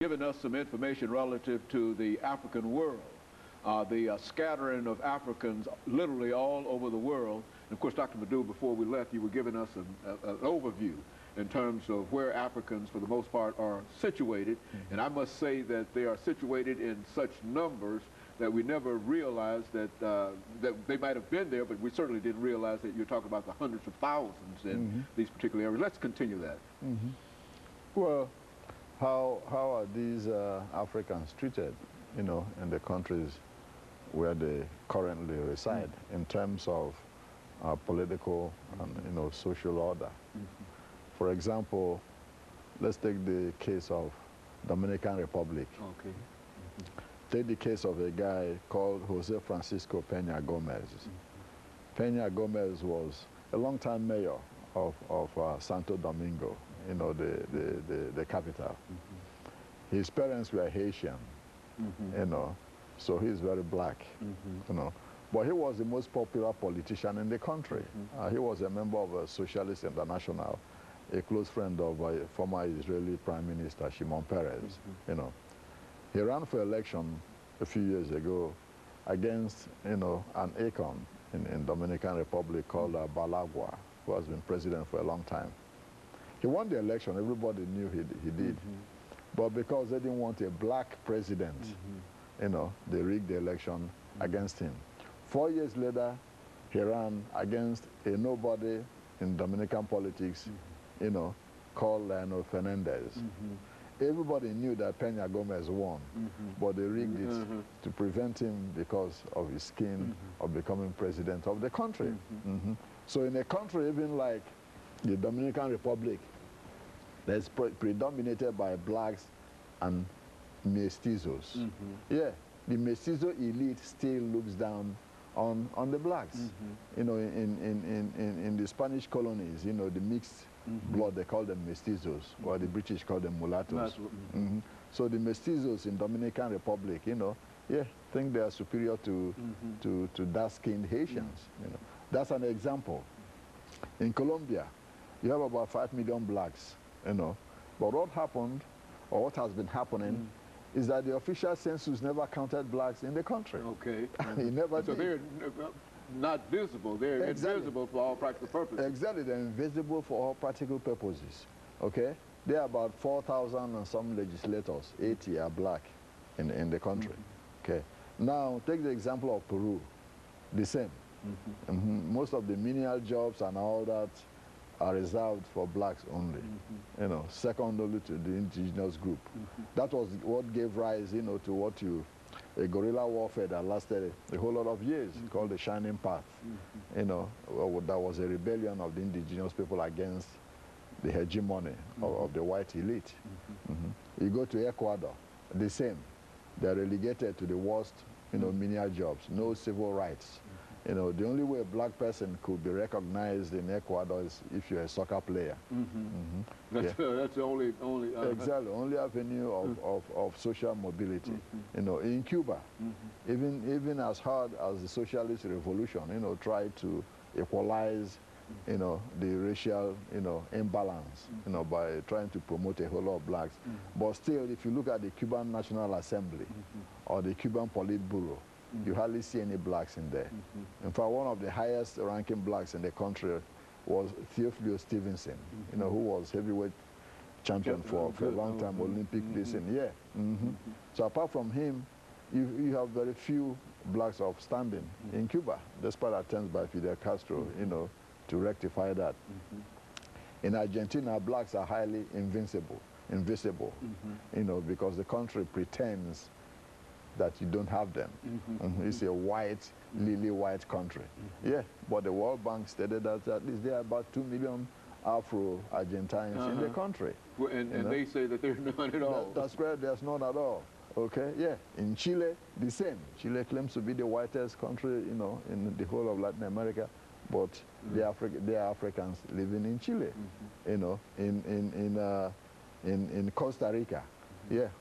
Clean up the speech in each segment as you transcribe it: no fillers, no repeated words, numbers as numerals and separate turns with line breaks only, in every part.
Given us some information relative to the African world, the scattering of Africans literally all over the world. And of course, Dr. LMadu, before we left, you were giving us an overview in terms of where Africans, for the most part, are situated. Mm-hmm. And I must say that they are situated in such numbers that we never realized that, that they might have been there, but we certainly didn't realize that you're talking about the hundreds of thousands in these particular areas. Let's continue that.
Well, how are these Africans treated, in the countries where they currently reside in terms of political and, social order? For example, let's take the case of Dominican Republic.
Okay.
Take the case of a guy called Jose Francisco Peña Gomez. Peña Gomez was a long-time mayor of Santo Domingo, the capital. His parents were Haitian, so he's very black, But he was the most popular politician in the country. He was a member of a Socialist International, a close friend of former Israeli Prime Minister Shimon Peres, He ran for election a few years ago against, an icon in Dominican Republic called Balagua, who has been president for a long time. He won the election. Everybody knew he did. But because they didn't want a black president, they rigged the election against him. 4 years later, he ran against a nobody in Dominican politics, called Lionel Fernandez. Everybody knew that Peña Gomez won, but they rigged it to prevent him, because of his skin, of becoming president of the country. So in a country even like the Dominican Republic, that's predominated by blacks and mestizos. Yeah, the mestizo elite still looks down on the blacks. In the Spanish colonies, the mixed blood, they call them mestizos, or the British call them mulattoes. So the mestizos in Dominican Republic, think they are superior to dark-skinned Haitians. That's an example. In Colombia, you have about 5 million blacks, But what happened, or what has been happening, is that the official census never counted blacks in the country.
Okay.
It never
so
did.
They're not visible. They're invisible for all practical purposes.
Exactly. They're invisible for all practical purposes. Okay? There are about 4,000 and some legislators. 80 are black in the country. Okay. Now, take the example of Peru. The same. Most of the menial jobs and all that are reserved for blacks only, second only to the indigenous group. That was what gave rise, to a guerrilla warfare that lasted a whole lot of years, called the Shining Path. That was a rebellion of the indigenous people against the hegemony of the white elite. You go to Ecuador, the same. They're relegated to the worst, menial jobs, no civil rights. The only way a black person could be recognized in Ecuador is if you're a soccer player.
That's the only
exactly, only avenue of social mobility. In Cuba, even as hard as the socialist revolution, tried to equalize, the racial, imbalance, by trying to promote a whole lot of blacks. But still, if you look at the Cuban National Assembly or the Cuban Politburo, you hardly see any blacks in there. In fact, one of the highest ranking blacks in the country was Theophilus Stevenson, who was heavyweight champion for a long time, Olympic placing. So apart from him, you have very few blacks of standing in Cuba, despite attempts by Fidel Castro, to rectify that. In Argentina, blacks are highly invisible, because the country pretends that you don't have them. It's a white, lily white country. But the World Bank stated that at least there are about 2 million Afro-Argentines in the country.
And they say that there's none at all.
That's correct, there's none at all. Okay, in Chile, the same. Chile claims to be the whitest country, in the whole of Latin America, but they are Africans living in Chile. In Costa Rica,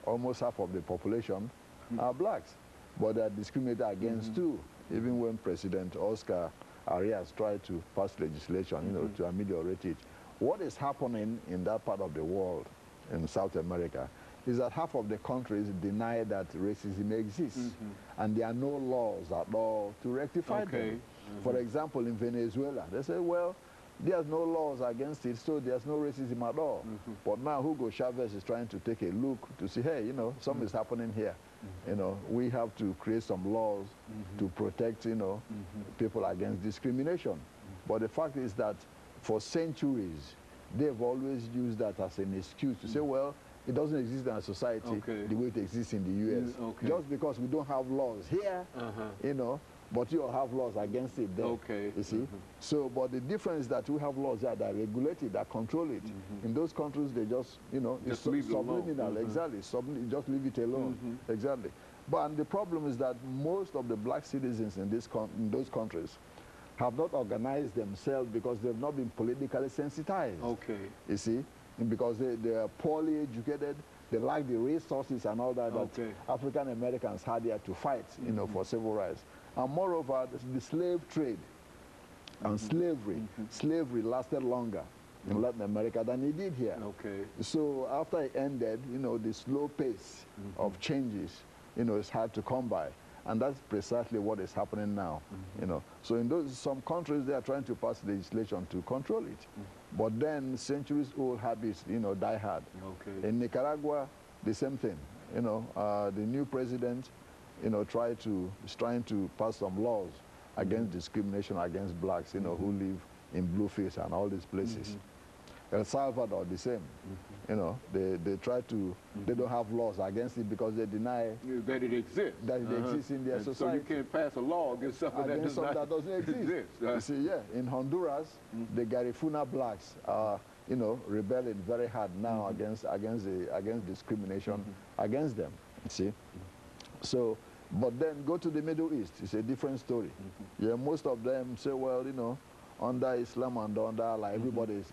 almost half of the population are blacks, but they are discriminated against too, even when President Oscar Arias tried to pass legislation, to ameliorate it. What is happening in that part of the world, in South America, is that half of the countries deny that racism exists, and there are no laws at all to rectify them. For example, in Venezuela, they say, well, there's no laws against it, so there's no racism at all. But now Hugo Chavez is trying to take a look to see, hey, you know, something is happening here. You know, we have to create some laws to protect, you know, people against discrimination. But the fact is that for centuries, they've always used that as an excuse to say, well, it doesn't exist in our society the way it exists in the U.S. Just because we don't have laws here, you know, but you all have laws against it there, you see. So, but the difference is that we have laws that regulate it, that control it. In those countries, they just, you know, it's subliminal, exactly. Just leave it alone, exactly. But the problem is that most of the black citizens in those countries have not organized themselves because they've not been politically sensitized. You see, because they are poorly educated, they lack the resources and all that that African Americans had here to fight, you know, for civil rights. And moreover, the slave trade and slavery lasted longer in Latin America than it did here. So after it ended, you know, the slow pace of changes, you know, is hard to come by. And that's precisely what is happening now, you know. So in some countries, they are trying to pass legislation to control it. But then centuries-old habits, you know, die hard. In Nicaragua, the same thing. You know, the new president, you know, is trying to pass some laws against discrimination against blacks, you know, who live in Bluefields and all these places. El Salvador, the same. You know, they try to, they don't have laws against it because they deny
that it exists.
That it exists in their society.
So you can't pass a law against something that
doesn't exist. You see, yeah, in Honduras, the Garifuna blacks are, you know, rebelling very hard now against discrimination against them. You see, so. But then go to the Middle East, it's a different story. Yeah, most of them say, well, you know, under Islam and under Allah, everybody's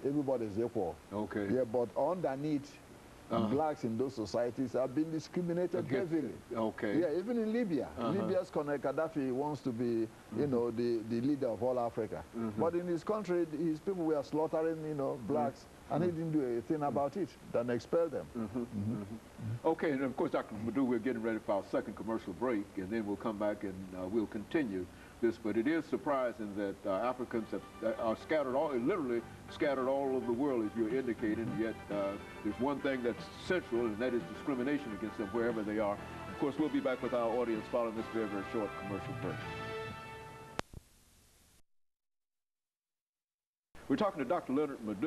equal. Yeah, but underneath, blacks in those societies have been discriminated heavily. Yeah, even in Libya. Libya's Colonel Gaddafi wants to be, you know, the leader of all Africa. But in his country, his people were slaughtering, you know, blacks, and he didn't do anything about it than expel them.
Okay, and of course, Dr. LMadu, we're getting ready for our second commercial break, and then we'll come back and we'll continue this. But it is surprising that Africans are scattered, literally scattered all over the world, as you're indicating, yet there's one thing that's central, and that is discrimination against them wherever they are. Of course, we'll be back with our audience following this very, very short commercial break. We're talking to Dr. LMadu.